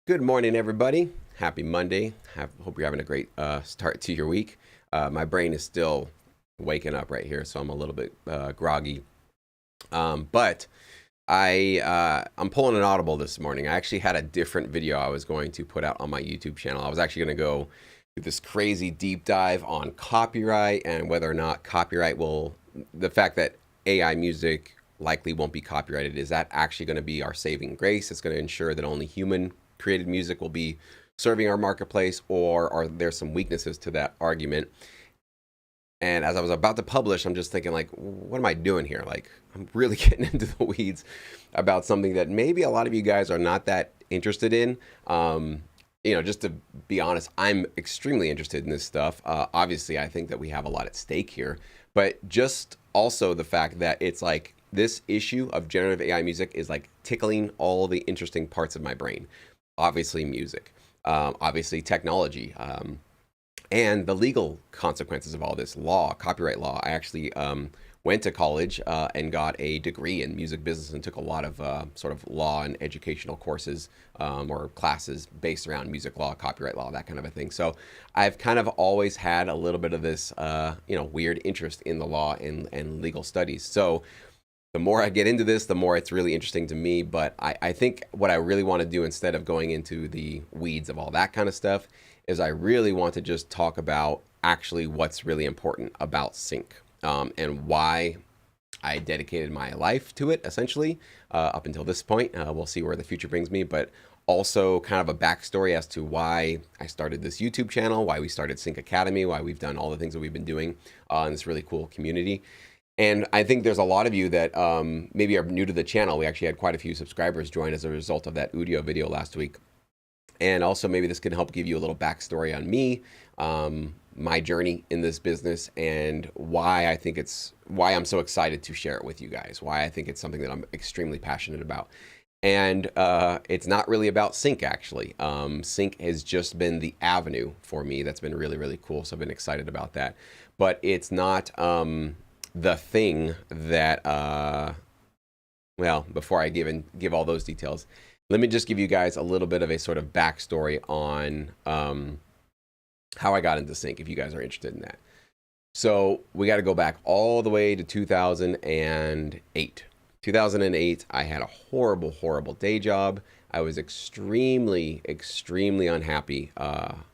Good morning, everybody. Happy Monday. Hope you're having a great start to your week. My brain is still waking up right here, so I'm a little bit groggy. But I'm pulling an audible this morning. I actually had a different video I was going to put out on my YouTube channel. I was actually going to go do this crazy deep dive on copyright and whether or not copyright will, the fact that AI music likely won't be copyrighted, is that actually going to be our saving grace? It's going to ensure that only human created music will be serving our marketplace, or are there some weaknesses to that argument? And as I was about to publish, I'm just thinking, like, what am I doing here? Like, I'm really getting into the weeds about something that maybe a lot of you guys are not that interested in. Just to be honest, I'm extremely interested in this stuff. Obviously, I think that we have a lot at stake here, but just also the fact that it's like this issue of generative AI music is like tickling all the interesting parts of my brain. Obviously, music, obviously, technology. And the legal consequences of all this law, copyright law. I actually went to college and got a degree in music business and took a lot of sort of law and educational courses or classes based around music law, copyright law, that kind of a thing. So I've kind of always had a little bit of this, weird interest in the law and legal studies. So the more I get into this, the more it's really interesting to me. But I think what I really want to do, instead of going into the weeds of all that kind of stuff, is I really want to just talk about actually what's really important about sync, and why I dedicated my life to it, essentially, up until this point. We'll see where the future brings me, but also kind of a backstory as to why I started this YouTube channel, why we started Sync Academy, why we've done all the things that we've been doing in this really cool community. And I think there's a lot of you that maybe are new to the channel. We actually had quite a few subscribers join as a result of that Udio video last week. And also maybe this can help give you a little backstory on me, my journey in this business, and why I'm so excited to share it with you guys, why I think it's something that I'm extremely passionate about. And it's not really about sync, actually. Sync has just been the avenue for me that's been really, really cool. So I've been excited about that. But it's not the thing that, before I give all those details, let me just give you guys a little bit of a sort of backstory on how I got into sync, if you guys are interested in that. So we got to go back all the way to 2008. 2008, I had a horrible, horrible day job. I was extremely, extremely unhappy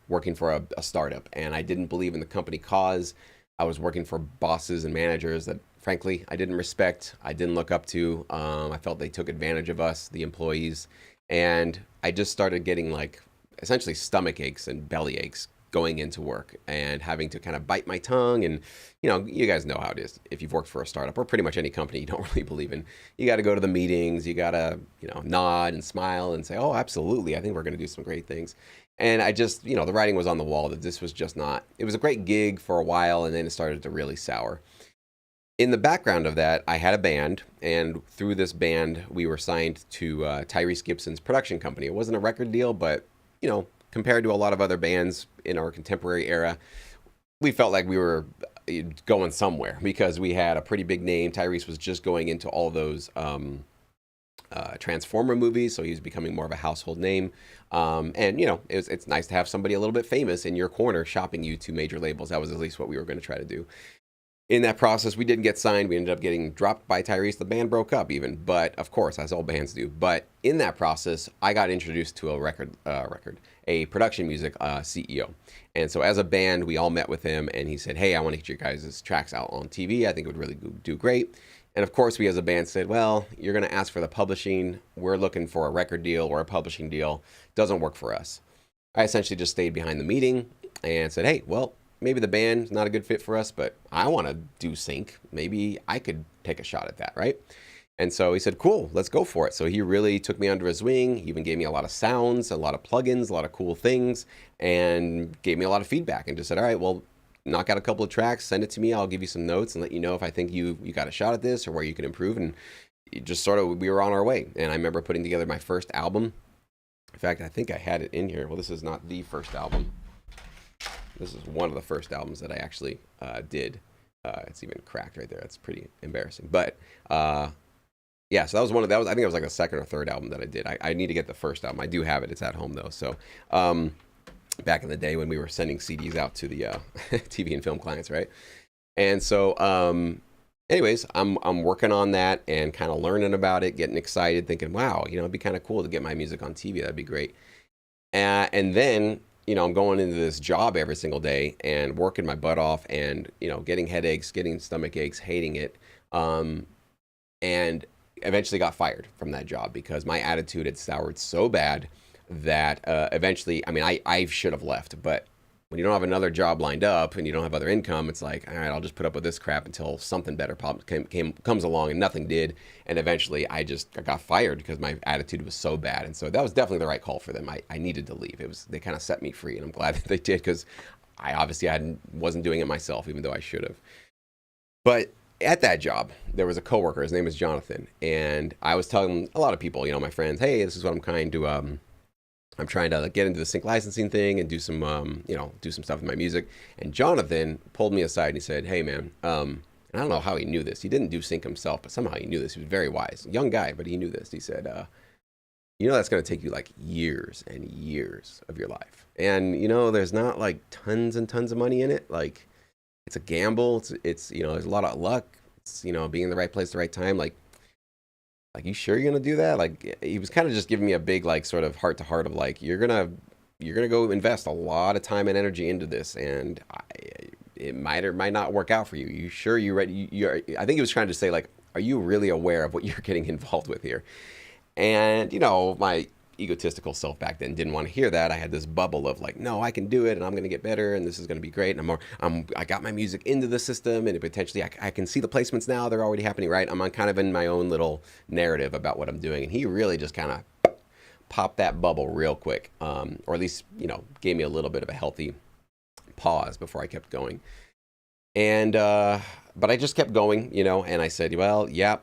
working for a startup, and I didn't believe in the company cause. I was working for bosses and managers that, frankly, I didn't respect, I didn't look up to. I felt they took advantage of us, the employees. And I just started getting like essentially stomach aches and belly aches going into work and having to kind of bite my tongue. And, you guys know how it is. If you've worked for a startup or pretty much any company you don't really believe in, you got to go to the meetings, you got to, nod and smile and say, oh, absolutely, I think we're going to do some great things. And I just, the writing was on the wall that this was just not, it was a great gig for a while, and then it started to really sour. In the background of that, I had a band, and through this band, we were signed to Tyrese Gibson's production company. It wasn't a record deal, but, compared to a lot of other bands in our contemporary era, we felt like we were going somewhere because we had a pretty big name. Tyrese was just going into all those Transformer movies, so he was becoming more of a household name. It's nice to have somebody a little bit famous in your corner shopping you to major labels. That was at least what we were going to try to do. In that process, we didn't get signed. We ended up getting dropped by Tyrese. The band broke up even, but of course, as all bands do. But in that process, I got introduced to a production music CEO. And so as a band, we all met with him, and he said, hey, I want to get your guys' tracks out on TV. I think it would really do great. And of course, we as a band said, well, you're going to ask for the publishing. We're looking for a record deal or a publishing deal. Doesn't work for us. I essentially just stayed behind the meeting and said, hey, well, maybe the band's not a good fit for us, but I want to do sync. Maybe I could take a shot at that, right? And so he said, cool, let's go for it. So he really took me under his wing. He even gave me a lot of sounds, a lot of plugins, a lot of cool things, and gave me a lot of feedback and just said, all right, well, knock out a couple of tracks, send it to me. I'll give you some notes and let you know if I think you got a shot at this or where you can improve. And just sort of, we were on our way. And I remember putting together my first album. In fact, I think I had it in here. Well, this is not the first album. This is one of the first albums that I actually did. It's even cracked right there. That's pretty embarrassing. But Yeah, so that was one of that was I think it was like the second or third album that I did. I need to get the first album. I do have it. It's at home though. So um, back in the day when we were sending CDs out to the TV and film clients, right? And so anyways, I'm working on that and kind of learning about it, getting excited, thinking, wow, it'd be kind of cool to get my music on TV. That'd be great. And then I'm going into this job every single day and working my butt off, and getting headaches, getting stomach aches, hating it. Um, and eventually got fired from that job because my attitude had soured so bad that eventually, I mean, I should have left, but when you don't have another job lined up and you don't have other income, it's like, all right, I'll just put up with this crap until something better comes along, and nothing did. And eventually I got fired because my attitude was so bad. And so that was definitely the right call for them. I needed to leave. They kind of set me free, and I'm glad that they did, because I obviously wasn't doing it myself, even though I should have. But at that job, there was a coworker. His name was Jonathan, and I was telling a lot of people, my friends, hey, this is what I'm trying to. I'm trying to get into the sync licensing thing and do some, do some stuff with my music. And Jonathan pulled me aside and he said, hey, man, and I don't know how he knew this. He didn't do sync himself, but somehow he knew this. He was very wise, young guy, but he knew this. He said, that's going to take you like years and years of your life, and there's not like tons and tons of money in it, like. It's a gamble. It's there's a lot of luck. It's being in the right place at the right time. Like you sure you're gonna do that? Like he was kind of just giving me a big like sort of heart to heart of like you're gonna go invest a lot of time and energy into this, and it might or might not work out for you. You sure you're ready? I think he was trying to say like, are you really aware of what you're getting involved with here? And my egotistical self back then didn't want to hear that. I had this bubble of like, no, I can do it, and I'm going to get better, and this is going to be great. And I got my music into the system, and potentially I can see the placements now. They're already happening, right? I'm kind of in my own little narrative about what I'm doing, and he really just kind of popped that bubble real quick, or at least gave me a little bit of a healthy pause before I kept going. And but I just kept going, and I said, well, yeah,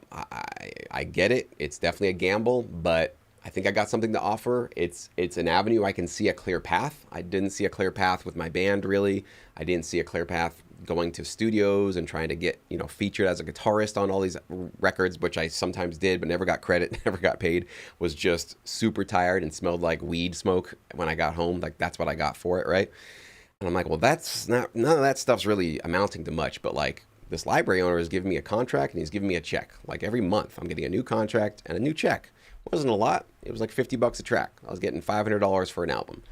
I get it. It's definitely a gamble, but I think I got something to offer. It's an avenue I can see a clear path. I didn't see a clear path with my band, really. I didn't see a clear path going to studios and trying to get, featured as a guitarist on all these records, which I sometimes did, but never got credit, never got paid. Was just super tired and smelled like weed smoke when I got home. Like that's what I got for it, right? And I'm like, well, that's not, none of that stuff's really amounting to much, but like this library owner is giving me a contract and he's giving me a check. Like every month I'm getting a new contract and a new check. It wasn't a lot. It was like $50 a track. I was getting $500 for an album.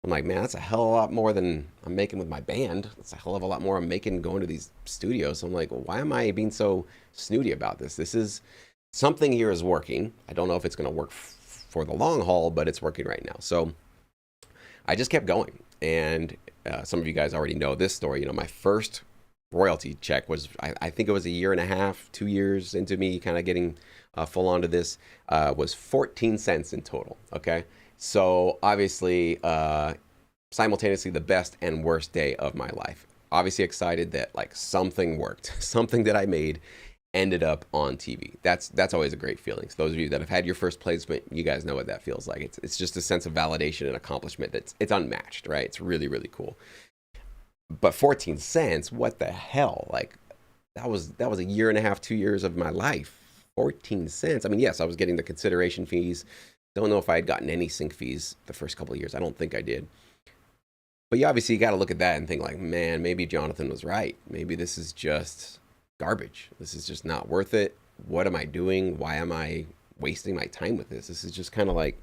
I'm like, man, that's a hell of a lot more than I'm making with my band. That's a hell of a lot more I'm making going to these studios. So I'm like, well, why am I being so snooty about this? This is something here is working. I don't know if it's going to work for the long haul, but it's working right now. So I just kept going. And some of you guys already know this story. My first royalty check was, I think it was a year and a half, 2 years into me kind of getting full onto this, was 14 cents in total. Okay. So obviously, simultaneously the best and worst day of my life. Obviously excited that like something worked, something that I made ended up on TV. That's always a great feeling. So those of you that have had your first placement, you guys know what that feels like. It's just a sense of validation and accomplishment it's unmatched, right? It's really, really cool. But 14 cents, what the hell? Like that was a year and a half, 2 years of my life. 14 cents. I mean, yes, I was getting the consideration fees. Don't know if I had gotten any sync fees the first couple of years. I don't think I did. But you obviously got to look at that and think like, man, maybe Jonathan was right. Maybe this is just garbage. This is just not worth it. What am I doing? Why am I wasting my time with this? This is just kind of like,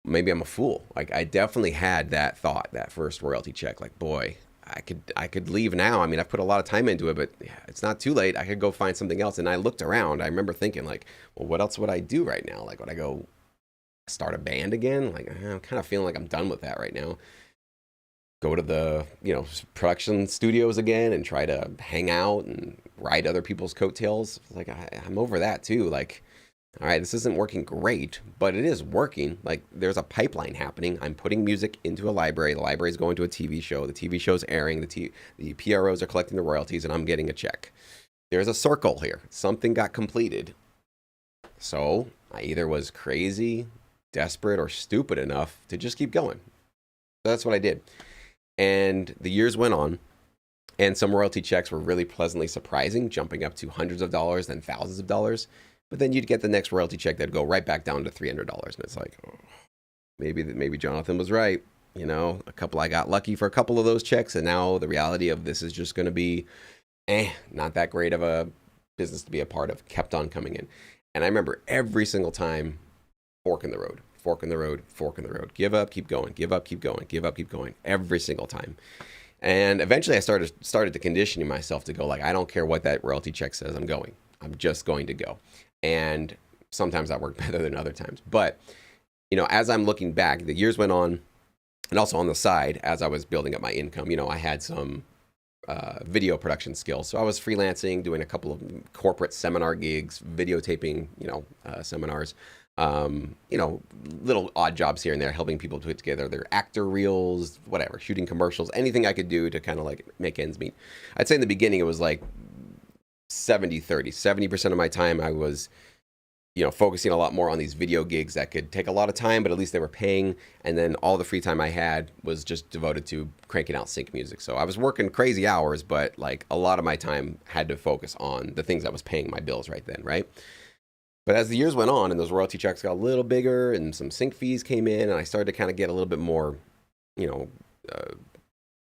maybe I'm a fool. Like I definitely had that thought, that first royalty check, like, boy, I could leave now. I mean, I've put a lot of time into it, but it's not too late. I could go find something else. And I looked around. I remember thinking like, well, what else would I do right now? Like, would I go start a band again? Like, I'm kind of feeling like I'm done with that right now. Go to the, production studios again and try to hang out and ride other people's coattails. Like, I'm over that too. Like, all right, this isn't working great, but it is working. Like there's a pipeline happening. I'm putting music into a library. The library is going to a TV show. The TV show's airing. The PROs are collecting the royalties, and I'm getting a check. There's a circle here. Something got completed. So I either was crazy, desperate, or stupid enough to just keep going. So that's what I did. And the years went on, and some royalty checks were really pleasantly surprising, jumping up to hundreds of dollars, then thousands of dollars. But then you'd get the next royalty check that'd go right back down to $300. And it's like, oh, maybe Jonathan was right. I got lucky for a couple of those checks. And now the reality of this is just going to be, not that great of a business to be a part of, kept on coming in. And I remember every single time, fork in the road, fork in the road, fork in the road, give up, keep going, give up, keep going, give up, keep going, every single time. And eventually I started to conditioning myself to go like, I don't care what that royalty check says, I'm going. I'm just going to go. And sometimes that worked better than other times. But, as I'm looking back, the years went on, and also on the side, as I was building up my income, I had some video production skills. So I was freelancing, doing a couple of corporate seminar gigs, videotaping, seminars, little odd jobs here and there, helping people put together their actor reels, whatever, shooting commercials, anything I could do to kind of like make ends meet. I'd say in the beginning, it was like 70-30, 70% of my time I was, focusing a lot more on these video gigs that could take a lot of time, but at least they were paying. And then all the free time I had was just devoted to cranking out sync music. So I was working crazy hours, but like a lot of my time had to focus on the things that was paying my bills right then, right? But as the years went on and those royalty checks got a little bigger and some sync fees came in, and I started to kind of get a little bit more,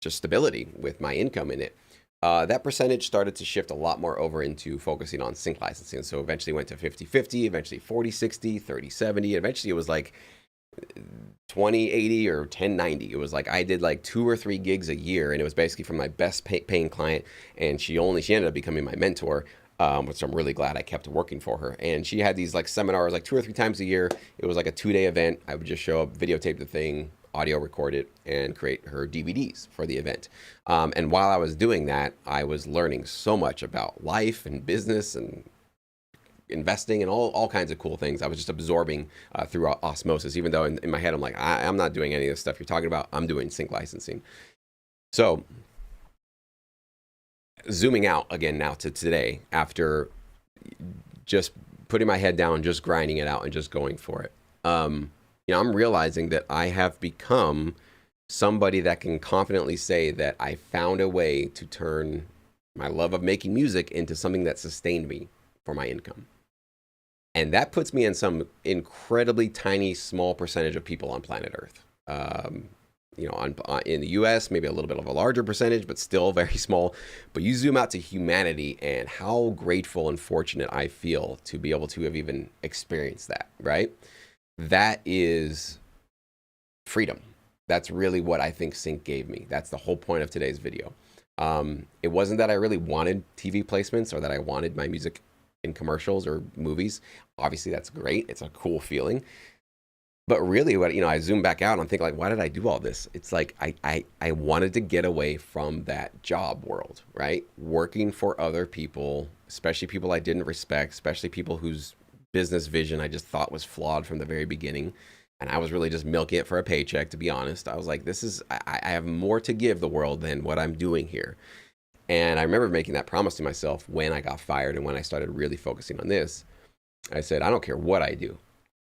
just stability with my income in it, that percentage started to shift a lot more over into focusing on sync licensing. So eventually went to 50-50, eventually 40-60, 30-70. Eventually it was like 20-80 or 10-90. It was like I did like 2 or 3 gigs a year, and it was basically from my best paying client. And she ended up becoming my mentor, which I'm really glad I kept working for her. And she had these like seminars like 2 or 3 times a year. It was like a 2-day event. I would just show up, videotape the thing, audio record it, and create her DVDs for the event. And while I was doing that, I was learning so much about life and business and investing and all kinds of cool things. I was just absorbing through osmosis, even though in my head, I'm like, I'm not doing any of the stuff you're talking about. I'm doing sync licensing. So zooming out again now to today, after just putting my head down, just grinding it out and just going for it. I'm realizing that I have become somebody that can confidently say that I found a way to turn my love of making music into something that sustained me for my income. And that puts me in some incredibly tiny, small percentage of people on planet Earth. In the US, maybe a little bit of a larger percentage, but still very small. But you zoom out to humanity and how grateful and fortunate I feel to be able to have even experienced that, right? That is freedom. That's really what I think sync gave me. That's the whole point of today's video. It wasn't that I really wanted TV placements or that I wanted my music in commercials or movies. Obviously, that's great. It's a cool feeling. But really, I zoom back out and I'm thinking, like, why did I do all this? It's like I wanted to get away from that job world, right? Working for other people, especially people I didn't respect, especially people whose business vision I just thought was flawed from the very beginning. And I was really just milking it for a paycheck, to be honest. I was like, I have more to give the world than what I'm doing here. And I remember making that promise to myself when I got fired and when I started really focusing on this. I said, I don't care what I do.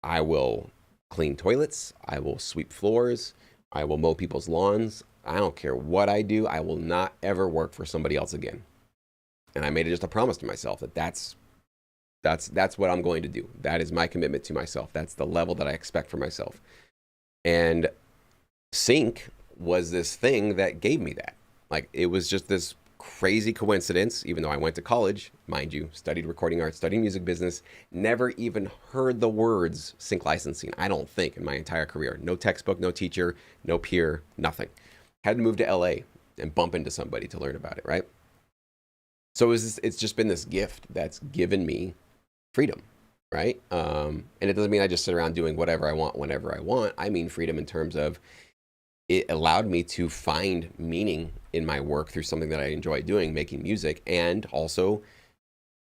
I will clean toilets. I will sweep floors. I will mow people's lawns. I don't care what I do. I will not ever work for somebody else again. And I made it just a promise to myself that that's what I'm going to do. That is my commitment to myself. That's the level that I expect for myself. And sync was this thing that gave me that. Like, it was just this crazy coincidence, even though I went to college, mind you, studied recording arts, studied music business, never even heard the words sync licensing, I don't think, in my entire career. No textbook, no teacher, no peer, nothing. Had to move to LA and bump into somebody to learn about it, right? So it's just been this gift that's given me freedom, right? And it doesn't mean I just sit around doing whatever I want whenever I want. I mean freedom in terms of it allowed me to find meaning in my work through something that I enjoy doing, making music, and also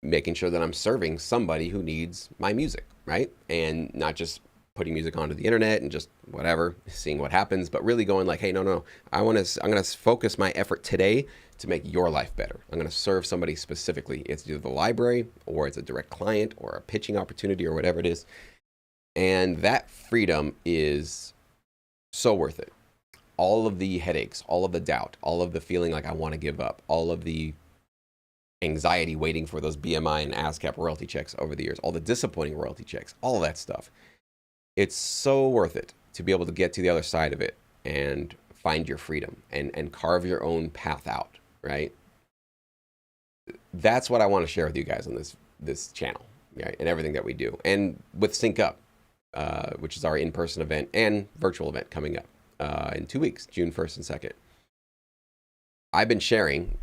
making sure that I'm serving somebody who needs my music, right? And not just putting music onto the internet and just whatever, seeing what happens, but really going like, hey, no, I'm going to focus my effort today to make your life better. I'm going to serve somebody specifically. It's either the library or it's a direct client or a pitching opportunity or whatever it is. And that freedom is so worth it. All of the headaches, all of the doubt, all of the feeling like I want to give up, all of the anxiety waiting for those BMI and ASCAP royalty checks over the years, all the disappointing royalty checks, all of that stuff. It's so worth it to be able to get to the other side of it and find your freedom and carve your own path out, right? That's what I want to share with you guys on this channel, right? And everything that we do. And with Sync Up, which is our in-person event and virtual event coming up in 2 weeks, June 1st and 2nd. I've been sharing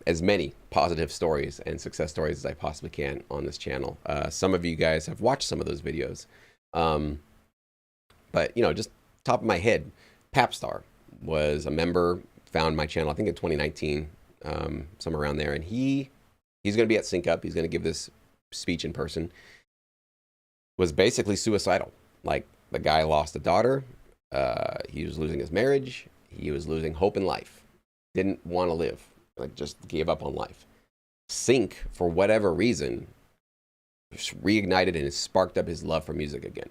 as many positive stories and success stories as I possibly can on this channel. Some of you guys have watched some of those videos. But, you know, just top of my head, Papstar was a member, found my channel, I think in 2019, somewhere around there. And he's going to be at Sync Up. He's going to give this speech in person. Was basically suicidal. Like, the guy lost a daughter. He was losing his marriage. He was losing hope in life. Didn't want to live. Like, just gave up on life. Sync, for whatever reason, reignited and sparked up his love for music again.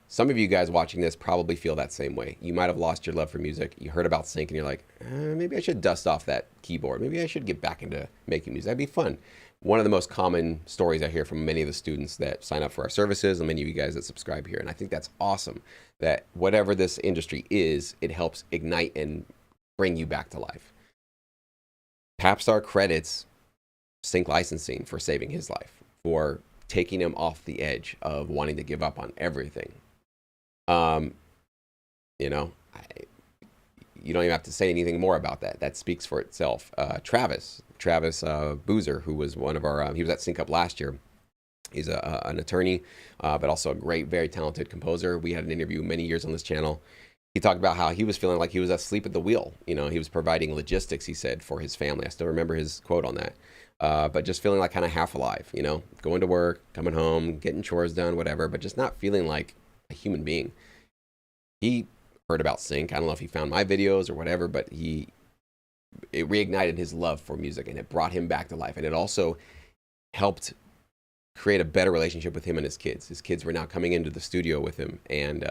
Some of you guys watching this probably feel that same way. You might have lost your love for music. You heard about Sync and you're like, maybe I should dust off that keyboard. Maybe I should get back into making music. That'd be fun. One of the most common stories I hear from many of the students that sign up for our services and many of you guys that subscribe here. And I think that's awesome that whatever this industry is, it helps ignite and bring you back to life. Papstar credits Sync Licensing for saving his life, for taking him off the edge of wanting to give up on everything. You know, you don't even have to say anything more about that. That speaks for itself. Travis Boozer, who was one of our, he was at Sync Up last year. He's an attorney, but also a great, very talented composer. We had an interview many years on this channel. He talked about how he was feeling like he was asleep at the wheel. You know, he was providing logistics, he said, for his family. I still remember his quote on that. But just feeling like kind of half alive, you know, going to work, coming home, getting chores done, whatever, but just not feeling like a human being. He heard about Sync. I don't know if he found my videos or whatever, but it reignited his love for music and it brought him back to life. And it also helped create a better relationship with him and his kids. His kids were now coming into the studio with him and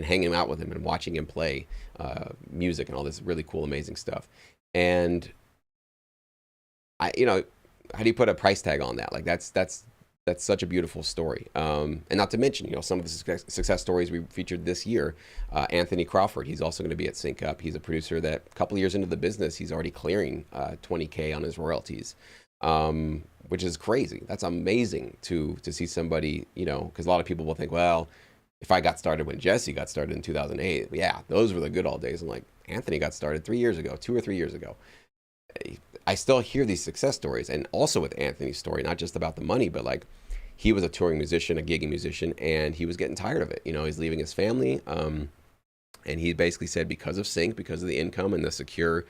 hanging out with him and watching him play music and all this really cool, amazing stuff. And you know, how do you put a price tag on that? Like that's such a beautiful story. And not to mention, you know, some of the success stories we featured this year. Anthony Crawford, he's also going to be at Sync Up. He's a producer that a couple of years into the business, he's already clearing $20K on his royalties, which is crazy. That's amazing to see somebody, you know, because a lot of people will think, well, if I got started when Jesse got started in 2008, yeah, those were the good old days. I'm like, Anthony got started 3 years ago, 2 or 3 years ago. I still hear these success stories, and also with Anthony's story, not just about the money, but like he was a touring musician, a gigging musician, and he was getting tired of it. You know, he's leaving his family, and he basically said because of Sync, because of the income and the secure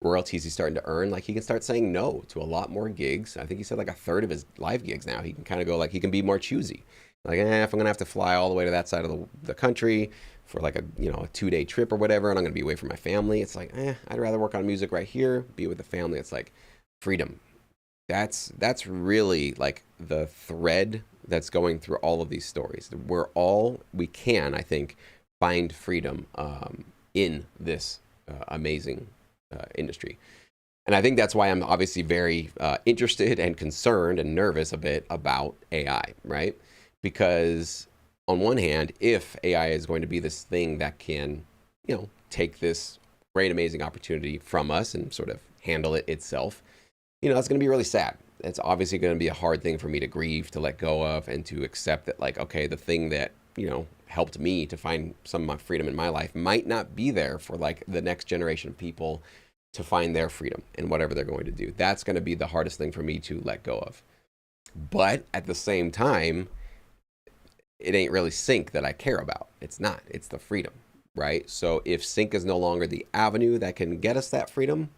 royalties he's starting to earn, like he can start saying no to a lot more gigs. I think he said like a third of his live gigs now. He can kind of go like, he can be more choosy. Like, if I'm gonna have to fly all the way to that side of the country for like a 2-day trip or whatever, and I'm gonna be away from my family, it's like, I'd rather work on music right here, be with the family. It's like freedom. That's really like the thread that's going through all of these stories. We can, I think, find freedom in this amazing industry. And I think that's why I'm obviously very interested and concerned and nervous a bit about AI, right? Because on one hand, if AI is going to be this thing that can, you know, take this great, amazing opportunity from us and sort of handle it itself, you know, that's going to be really sad. It's obviously going to be a hard thing for me to grieve, to let go of, and to accept that, like, okay, the thing that, you know, helped me to find some of my freedom in my life might not be there for like the next generation of people to find their freedom in whatever they're going to do. That's going to be the hardest thing for me to let go of. But at the same time, it ain't really Sync that I care about. It's not. It's the freedom, right? So if Sync is no longer the avenue that can get us that freedom,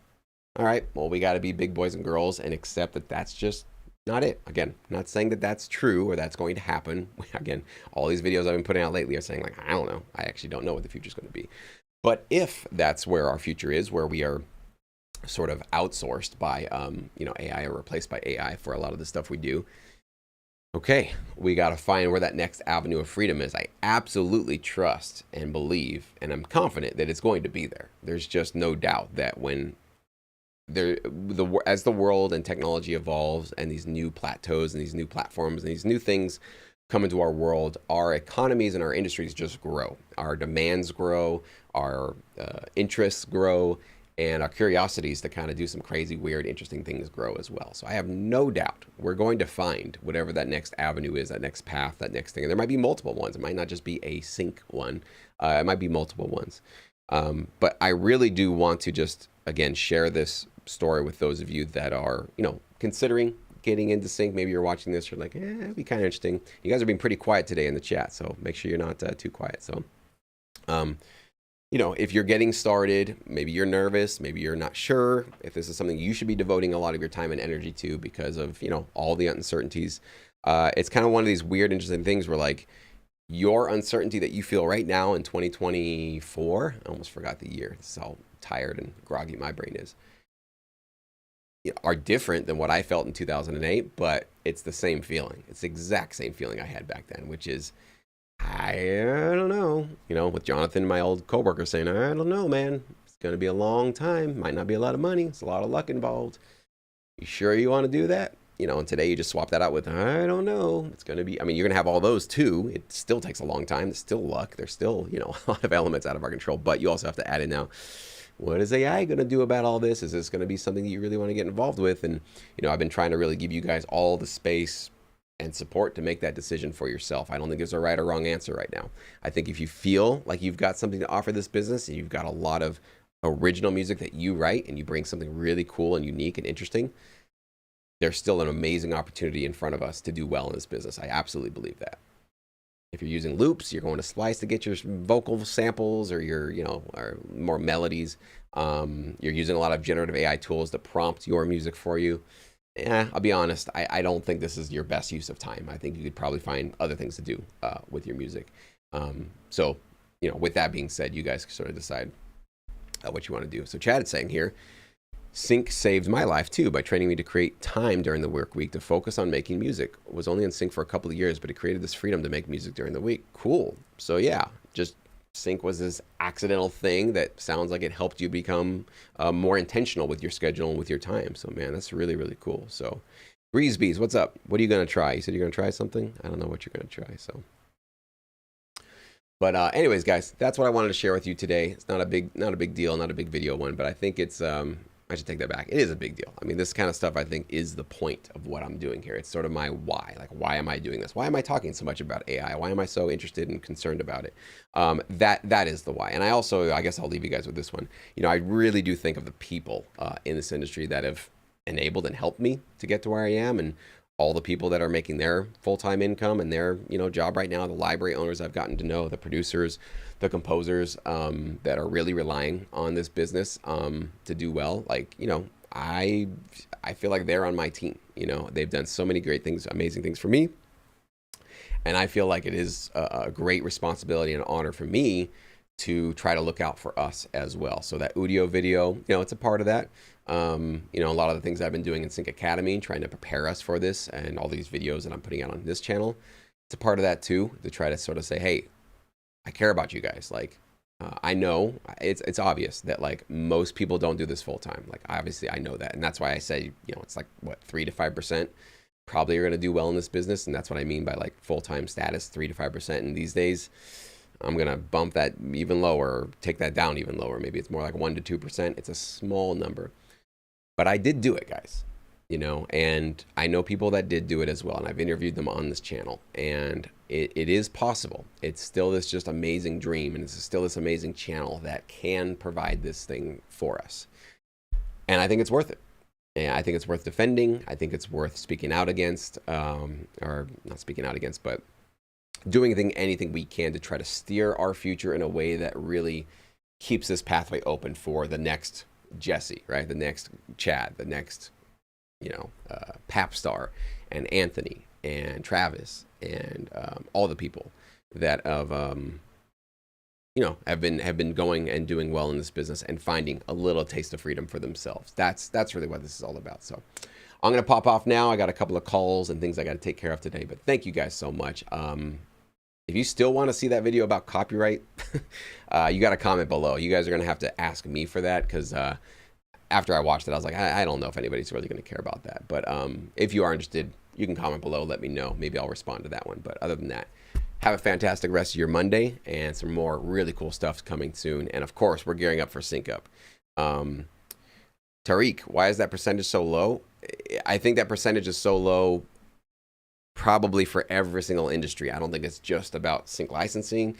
all right, well, we got to be big boys and girls and accept that that's just not it. Again, I'm not saying that that's true or that's going to happen. Again, all these videos I've been putting out lately are saying like, I don't know. I actually don't know what the future is going to be. But if that's where our future is, where we are sort of outsourced by, AI or replaced by AI for a lot of the stuff we do, okay, we got to find where that next avenue of freedom is. I absolutely trust and believe, and I'm confident that it's going to be there. There's just no doubt that when as the world and technology evolves and these new plateaus and these new platforms and these new things come into our world, our economies and our industries just grow. Our demands grow, our interests grow, and our curiosities to kind of do some crazy, weird, interesting things grow as well. So I have no doubt we're going to find whatever that next avenue is, that next path, that next thing. And there might be multiple ones. It might not just be a sync one. It might be multiple ones. But I really do want to just, again, share this story with those of you that are, considering getting into sync. Maybe you're watching this, you're like, it'd be kind of interesting. You guys are being pretty quiet today in the chat, so make sure you're not too quiet. So, if you're getting started, maybe you're nervous, maybe you're not sure if this is something you should be devoting a lot of your time and energy to because of, all the uncertainties. It's kind of one of these weird, interesting things where like your uncertainty that you feel right now in 2024, I almost forgot the year. This is how tired and groggy my brain is, are different than what I felt in 2008, but it's the same feeling. It's the exact same feeling I had back then, which is, I don't know, with Jonathan, my old coworker, saying, I don't know, man, it's going to be a long time. Might not be a lot of money. It's a lot of luck involved. You sure you want to do that? And today you just swap that out with, I don't know. It's going to be, you're going to have all those too. It still takes a long time. There's still luck. There's still, a lot of elements out of our control, but you also have to add in now, what is AI going to do about all this? Is this going to be something that you really want to get involved with? And, I've been trying to really give you guys all the space and support to make that decision for yourself. I don't think there's a right or wrong answer right now. I think if you feel like you've got something to offer this business and you've got a lot of original music that you write and you bring something really cool and unique and interesting, there's still an amazing opportunity in front of us to do well in this business. I absolutely believe that. If you're using loops, you're going to Splice to get your vocal samples or your, or more melodies. You're using a lot of generative AI tools to prompt your music for you. I'll be honest, I don't think this is your best use of time. I think you could probably find other things to do with your music. So, with that being said, you guys can sort of decide what you want to do. So Chad is saying here, Sync saved my life too by training me to create time during the work week to focus on making music. Was only in Sync for a couple of years, but it created this freedom to make music during the week. Cool. So yeah, just Sync was this accidental thing that sounds like it helped you become more intentional with your schedule and with your time. So man, that's really, really cool. So Breezebees, what's up? What are you going to try? You said you're going to try something? I don't know what you're going to try. So, but anyways, guys, that's what I wanted to share with you today. It's not a big deal, not a big video one, but I think it's, I should take that back. It is a big deal. This kind of stuff I think is the point of what I'm doing here. It's sort of my why. Like, why am I doing this? Why am I talking so much about AI? Why am I so interested and concerned about it? That is the why. And I guess I'll leave you guys with this one. I really do think of the people in this industry that have enabled and helped me to get to where I am, and all the people that are making their full-time income and their job right now, the library owners I've gotten to know, the producers, the composers that are really relying on this business to do well. Like, I feel like they're on my team. They've done so many great things, amazing things for me. And I feel like it is a great responsibility and honor for me to try to look out for us as well. So that Udio video, it's a part of that. A lot of the things I've been doing in Sync Academy, trying to prepare us for this, and all these videos that I'm putting out on this channel, it's a part of that too, to try to sort of say, hey, I care about you guys. Like, I know it's obvious that like most people don't do this full time. Like, obviously I know that. And that's why I say, it's like what, 3 to 5% probably are going to do well in this business. And that's what I mean by like full-time status, 3 to 5%. And these days I'm going to bump that even lower, or take that down even lower. Maybe it's more like 1 to 2%. It's a small number, but I did do it, guys. And I know people that did do it as well, and I've interviewed them on this channel, and it is possible. It's still this just amazing dream, and it's still this amazing channel that can provide this thing for us. And I think it's worth it. And I think it's worth defending. I think it's worth speaking out against, or not speaking out against, but doing anything we can to try to steer our future in a way that really keeps this pathway open for the next Jesse, right? The next Chad, the next Papstar and Anthony and Travis and all the people that have have been going and doing well in this business and finding a little taste of freedom for themselves. That's really what this is all about. So I'm gonna pop off now. I got a couple of calls and things I got to take care of today, but thank you guys so much. If you still want to see that video about copyright, you got to comment below. You guys are gonna have to ask me for that, because after I watched it, I was like, I don't know if anybody's really going to care about that. But if you are interested, you can comment below, let me know. Maybe I'll respond to that one. But other than that, have a fantastic rest of your Monday, and some more really cool stuff coming soon. And of course, we're gearing up for Sync Up. Tariq, why is that percentage so low? I think that percentage is so low probably for every single industry. I don't think it's just about sync licensing.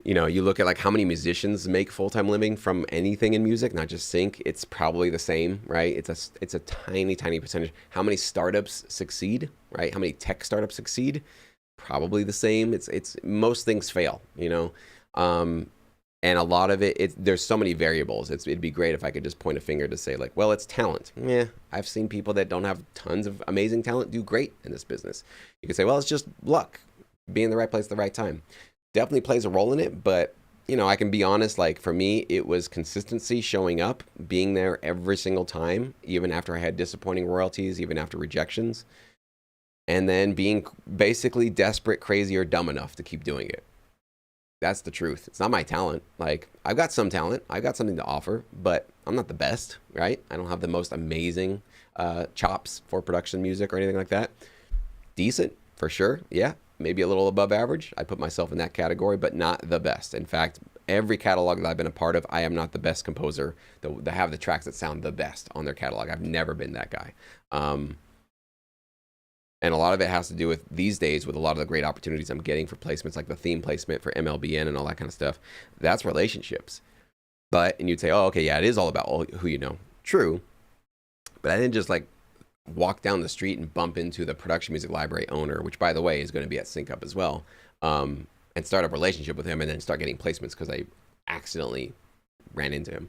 You know, you look at like how many musicians make full-time living from anything in music, not just sync. It's probably the same, right? It's a tiny percentage. How many startups succeed, right? How many tech startups succeed? Probably the same. It's most things fail, you know. And a lot of there's so many variables. It'd be great if I could just point a finger to say like, well, it's talent. Yeah, I've seen people that don't have tons of amazing talent do great in this business. You could say, well, it's just luck, being in the right place at the right time. Definitely plays a role in it, but you know, I can be honest, like for me, it was consistency, showing up, being there every single time, even after I had disappointing royalties, even after rejections, and then being basically desperate, crazy, or dumb enough to keep doing it. That's the truth. It's not my talent. Like, I've got some talent. I've got something to offer, but I'm not the best, right? I don't have the most amazing chops for production music or anything like that. Decent, for sure. Yeah, maybe a little above average. I put myself in that category, but not the best. In fact, every catalog that I've been a part of, I am not the best composer that have the tracks that sound the best on their catalog. I've never been that guy. And a lot of it has to do with these days with a lot of the great opportunities I'm getting for placements, like the theme placement for MLBN and all that kind of stuff. That's relationships. And you'd say, oh, okay, yeah, it is all about who you know. True. But I didn't just like walk down the street and bump into the production music library owner, which by the way is going to be at Sync Up as well, and start a relationship with him and then start getting placements because I accidentally ran into him.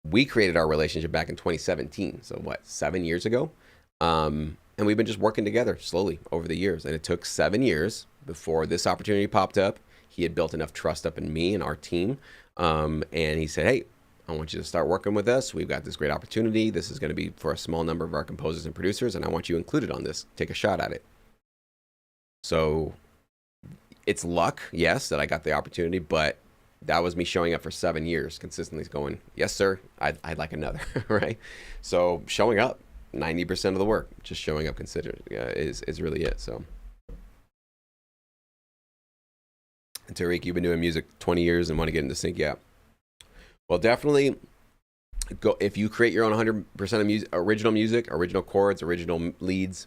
We created our relationship back in 2017. So what, 7 years ago? And we've been just working together slowly over the years. And it took 7 years before this opportunity popped up. He had built enough trust up in me and our team. And he said, hey, I want you to start working with us. We've got this great opportunity. This is going to be for a small number of our composers and producers, and I want you included on this. Take a shot at it. So it's luck, yes, that I got the opportunity, but that was me showing up for 7 years, consistently going, yes, sir, I'd like another, right? So showing up. 90% of the work, just showing up considered is really it. So, and Tariq, you've been doing music 20 years and want to get into sync, yeah. Well, definitely go if you create your own 100% of music, original chords, original leads,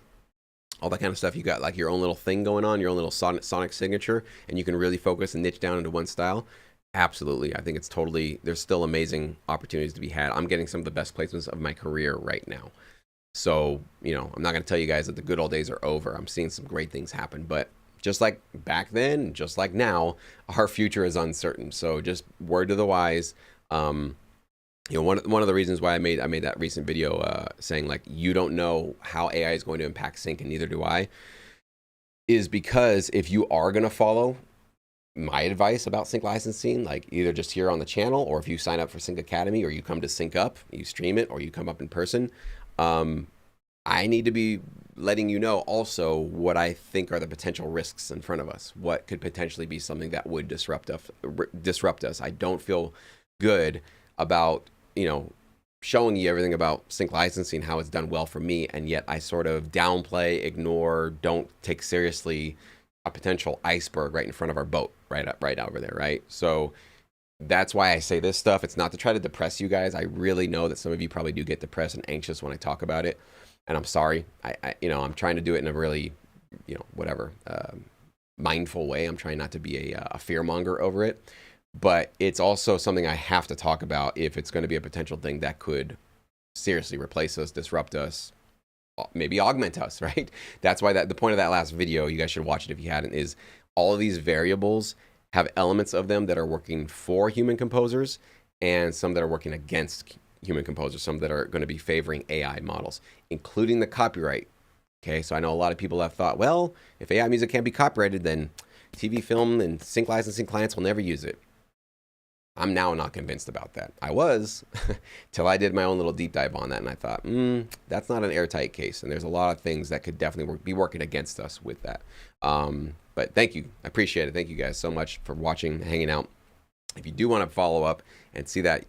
all that kind of stuff. You got like your own little thing going on, your own little sonic signature, and you can really focus and niche down into one style. Absolutely, I think it's totally. There's still amazing opportunities to be had. I'm getting some of the best placements of my career right now. So, you know, I'm not going to tell you guys that the good old days are over. I'm seeing some great things happen, but just like back then, just like now, our future is uncertain. So just word to the wise. You know, one of the reasons why I made that recent video saying like, you don't know how AI is going to impact sync and neither do I, is because if you are going to follow my advice about sync licensing, like either just here on the channel, or if you sign up for Sync Academy, or you come to Sync Up, you stream it, or you come up in person, I need to be letting you know also what I think are the potential risks in front of us. What could potentially be something that would disrupt us. I don't feel good about, you know, showing you everything about sync licensing, how it's done well for me, and yet I sort of downplay, ignore, don't take seriously a potential iceberg right in front of our boat, right over there, right? So that's why I say this stuff. It's not to try to depress you guys. I really know that some of you probably do get depressed and anxious when I talk about it, and I'm sorry. You know, I'm trying to do it in a really, you know, whatever, mindful way. I'm trying not to be a fear monger over it, but it's also something I have to talk about if it's going to be a potential thing that could seriously replace us, disrupt us, maybe augment us, right? That's why the point of that last video, you guys should watch it if you hadn't, is all of these variables have elements of them that are working for human composers and some that are working against human composers, some that are going to be favoring AI models, including the copyright. Okay, so I know a lot of people have thought, well, if AI music can't be copyrighted, then TV, film, and sync licensing clients will never use it. I'm now not convinced about that. I was, till I did my own little deep dive on that, and I thought, that's not an airtight case, and there's a lot of things that could definitely be working against us with that. But thank you. I appreciate it. Thank you guys so much for watching, hanging out. If you do want to follow up and see that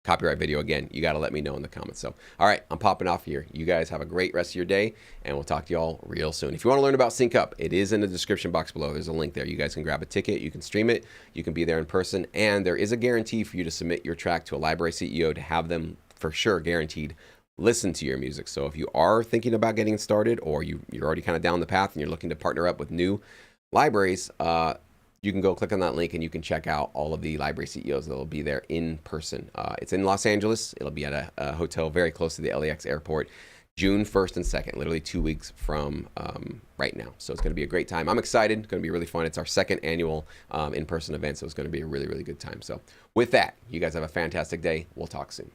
copyright video again, you got to let me know in the comments. So, all right, I'm popping off here. You guys have a great rest of your day, and we'll talk to y'all real soon. If you want to learn about Sync Up, it is in the description box below. There's a link there. You guys can grab a ticket. You can stream it. You can be there in person, and there is a guarantee for you to submit your track to a library CEO to have them for sure guaranteed listen to your music. So if you are thinking about getting started, or you're already kind of down the path and you're looking to partner up with new libraries, you can go click on that link and you can check out all of the library CEOs that will be there in person. It's in Los Angeles. It'll be at a hotel very close to the LAX airport, June 1st and 2nd, literally 2 weeks from right now. So it's going to be a great time. I'm excited. It's going to be really fun. It's our second annual in-person event, so it's going to be a really, really good time. So with that, you guys have a fantastic day. We'll talk soon.